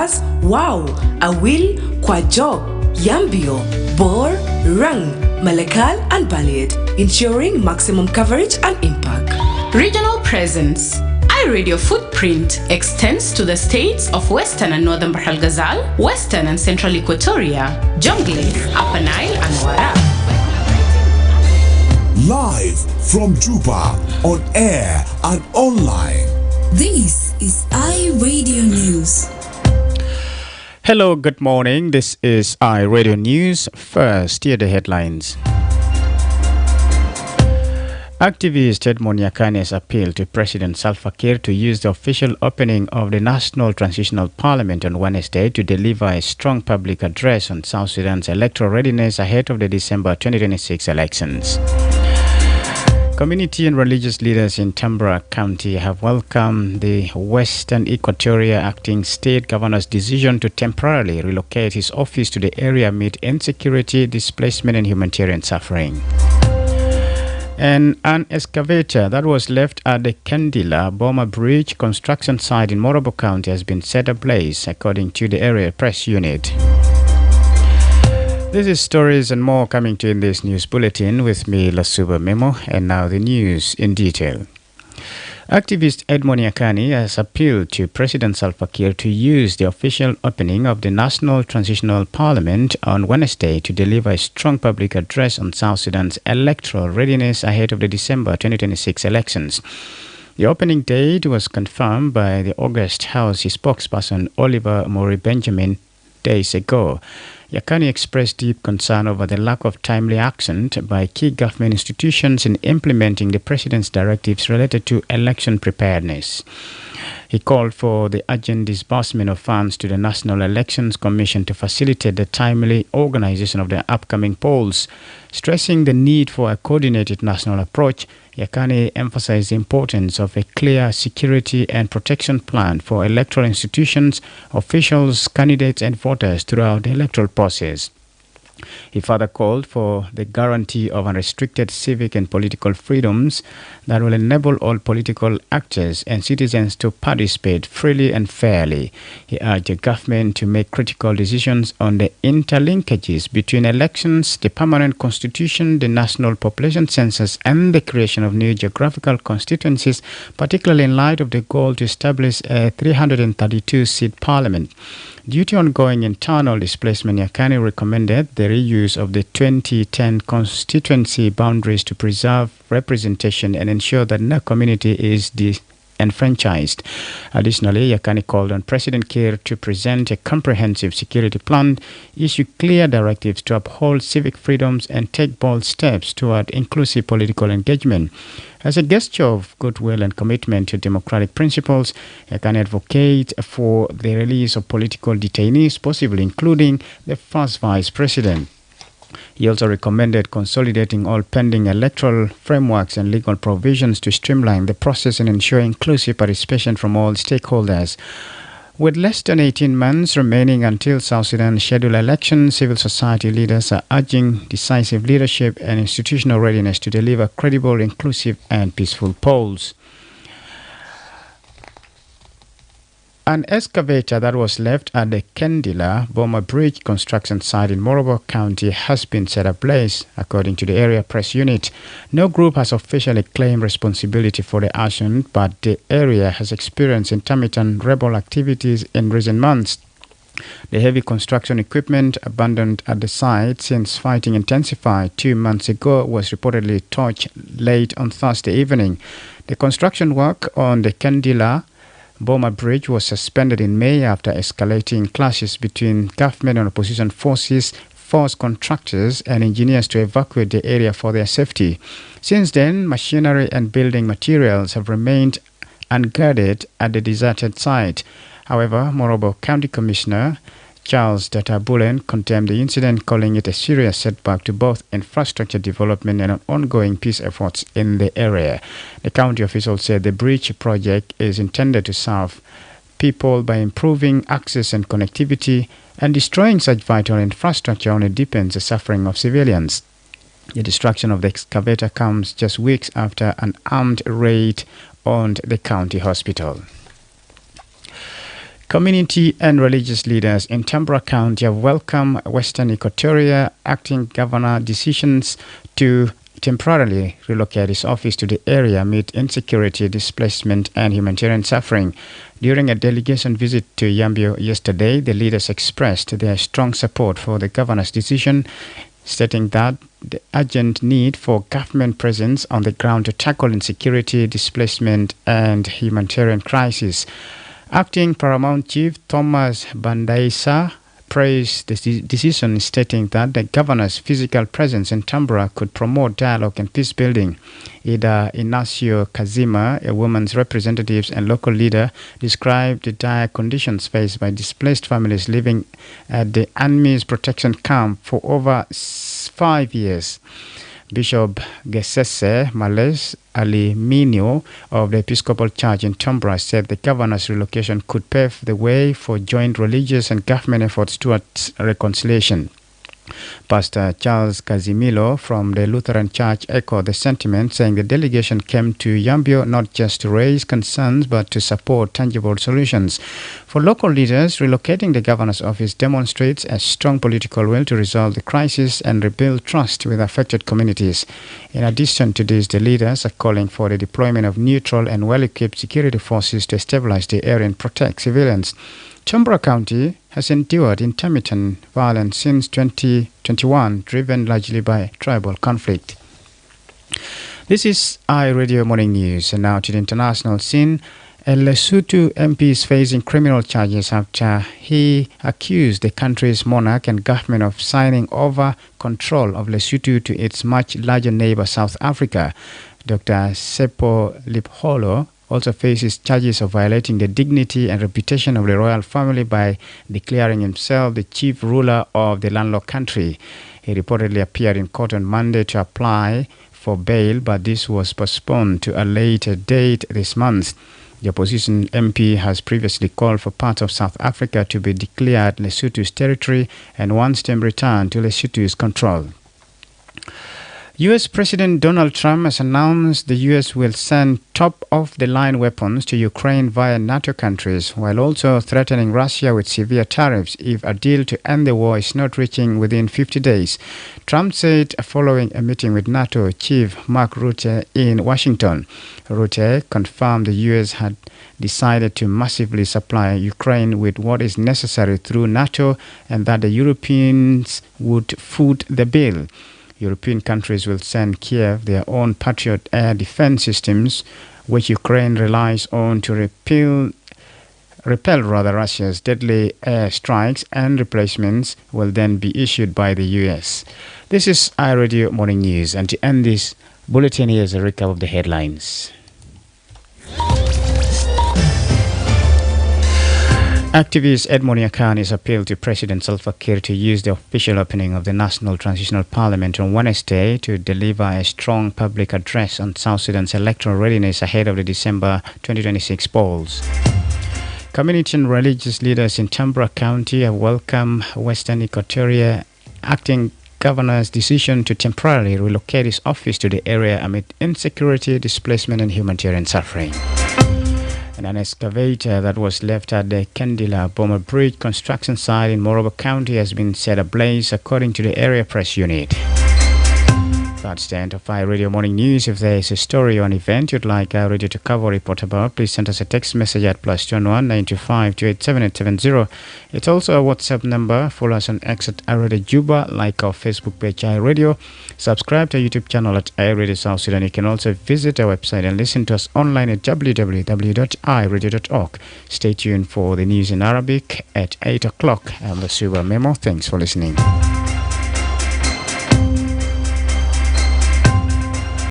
Bas, Wow, Awil, Kwajok, Yambio, Bor, Rang, Malakal, and Balid, ensuring maximum coverage and impact. Regional presence. iRadio footprint extends to the states of Western and Northern Bahr el Ghazal, Western and Central Equatoria, Jonglei, Upper Nile, and Warab. Live from Juba, on air and online. This is iRadio News. Hello, good morning. This is iRadio News. First, here are the headlines. Activist Edmond Yakane has appealed to President Salva Kiir to use the official opening of the National Transitional Parliament on Wednesday to deliver a strong public address on South Sudan's electoral readiness ahead of the December 2026 elections. Community and religious leaders in Tambra County have welcomed the Western Equatoria Acting State Governor's decision to temporarily relocate his office to the area amid insecurity, displacement, and humanitarian suffering. And an excavator that was left at the Kendila Boma Bridge construction site in Morobo County has been set ablaze, according to the area press unit. This is stories and more coming to you in this news bulletin with me, Lasuba Memo, and now the news in detail. Activist Edmond Yakane has appealed to President Salva Kiir to use the official opening of the National Transitional Parliament on Wednesday to deliver a strong public address on South Sudan's electoral readiness ahead of the December 2026 elections. The opening date was confirmed by the August House spokesperson Oliver Mori Benjamin days ago. Yakane expressed deep concern over the lack of timely action by key government institutions in implementing the president's directives related to election preparedness. He called for the urgent disbursement of funds to the National Elections Commission to facilitate the timely organization of the upcoming polls. Stressing the need for a coordinated national approach, Yakane emphasized the importance of a clear security and protection plan for electoral institutions, officials, candidates, and voters throughout the electoral process. He further called for the guarantee of unrestricted civic and political freedoms that will enable all political actors and citizens to participate freely and fairly. He urged the government to make critical decisions on the interlinkages between elections, the permanent constitution, the national population census, and the creation of new geographical constituencies, particularly in light of the goal to establish a 332-seat parliament. Due to ongoing internal displacement, Yakane recommended the reuse of the 2010 constituency boundaries to preserve representation and ensure that no community is disenfranchised. Additionally, Yakane called on President Kiir to present a comprehensive security plan, issue clear directives to uphold civic freedoms, and take bold steps toward inclusive political engagement. As a gesture of goodwill and commitment to democratic principles, Yakane advocates for the release of political detainees, possibly including the first vice president. He also recommended consolidating all pending electoral frameworks and legal provisions to streamline the process and ensure inclusive participation from all stakeholders. With less than 18 months remaining until South Sudan's scheduled elections, civil society leaders are urging decisive leadership and institutional readiness to deliver credible, inclusive, and peaceful polls. An excavator that was left at the Kendila Boma Bridge construction site in Morobo County has been set ablaze, according to the area press unit. No group has officially claimed responsibility for the action, but the area has experienced intermittent rebel activities in recent months. The heavy construction equipment abandoned at the site since fighting intensified 2 months ago was reportedly torched late on Thursday evening. The construction work on the Kendila Boma Bridge was suspended in May after escalating clashes between government and opposition forces forced contractors and engineers to evacuate the area for their safety. Since then, machinery and building materials have remained unguarded at the deserted site. However, Morobo County Commissioner Charles Databulen condemned the incident, calling it a serious setback to both infrastructure development and ongoing peace efforts in the area. The county official said the bridge project is intended to serve people by improving access and connectivity, and destroying such vital infrastructure only deepens the suffering of civilians. The destruction of the excavator comes just weeks after an armed raid on the county hospital. Community and religious leaders in Tambra County have welcomed Western Equatoria acting governor decisions to temporarily relocate his office to the area amid insecurity, displacement, and humanitarian suffering. During a delegation visit to Yambio yesterday, the leaders expressed their strong support for the governor's decision, stating that the urgent need for government presence on the ground to tackle insecurity, displacement, and humanitarian crisis. Acting Paramount Chief Thomas Bandaisa praised the decision, stating that the governor's physical presence in Tambra could promote dialogue and peace building. Ida Inacio Kazima, a woman's representative and local leader, described the dire conditions faced by displaced families living at the Enemy's protection camp for over 5 years. Bishop Gesese Males Aliminio of the Episcopal Church in Tambra said the governor's relocation could pave the way for joint religious and government efforts towards reconciliation. Pastor Charles Casimilo from the Lutheran Church echoed the sentiment, saying the delegation came to Yambio not just to raise concerns but to support tangible solutions. For local leaders, relocating the governor's office demonstrates a strong political will to resolve the crisis and rebuild trust with affected communities. In addition to this, the leaders are calling for the deployment of neutral and well-equipped security forces to stabilize the area and protect civilians. Tambra County has endured intermittent violence since 2021, driven largely by tribal conflict. This is iRadio Morning News, and now to the international scene. A Lesotho MP is facing criminal charges after he accused the country's monarch and government of signing over control of Lesotho to its much larger neighbor South Africa. Dr. Seppo Lipholo also faces charges of violating the dignity and reputation of the royal family by declaring himself the chief ruler of the landlocked country. He reportedly appeared in court on Monday to apply for bail, but this was postponed to a later date this month. The opposition MP has previously called for parts of South Africa to be declared Lesotho's territory and wants them returned to Lesotho's control. U.S. President Donald Trump has announced the U.S. will send top-of-the-line weapons to Ukraine via NATO countries, while also threatening Russia with severe tariffs if a deal to end the war is not reaching within 50 days. Trump said following a meeting with NATO Chief Mark Rutte in Washington. Rutte confirmed the U.S. had decided to massively supply Ukraine with what is necessary through NATO and that the Europeans would foot the bill. European countries will send Kiev their own Patriot air defense systems, which Ukraine relies on to repel Russia's deadly air strikes, and replacements will then be issued by the U.S. This is iRadio Morning News, and to end this bulletin, here's a recap of the headlines. Activist Edmond Yakani's appeal to President Salva Kiir to use the official opening of the National Transitional Parliament on Wednesday to deliver a strong public address on South Sudan's electoral readiness ahead of the December 2026 polls. Community and religious leaders in Tambra County have welcomed Western Equatoria acting governor's decision to temporarily relocate his office to the area amid insecurity, displacement, and humanitarian suffering. And an excavator that was left at the Kendila Bomber Bridge construction site in Morobo County has been set ablaze, according to the area press unit. That's the end of iRadio Morning News. If there is a story or an event you'd like iRadio to cover or report about, please send us a text message at +21 925 287 870. It's also a WhatsApp number. Follow us on X at iRadio Juba, like our Facebook page iRadio. Subscribe to our YouTube channel at iRadio South Sudan. You can also visit our website and listen to us online at www.iradio.org. Stay tuned for the news in Arabic at 8 o'clock. I'm Lasuba Memo. Thanks for listening.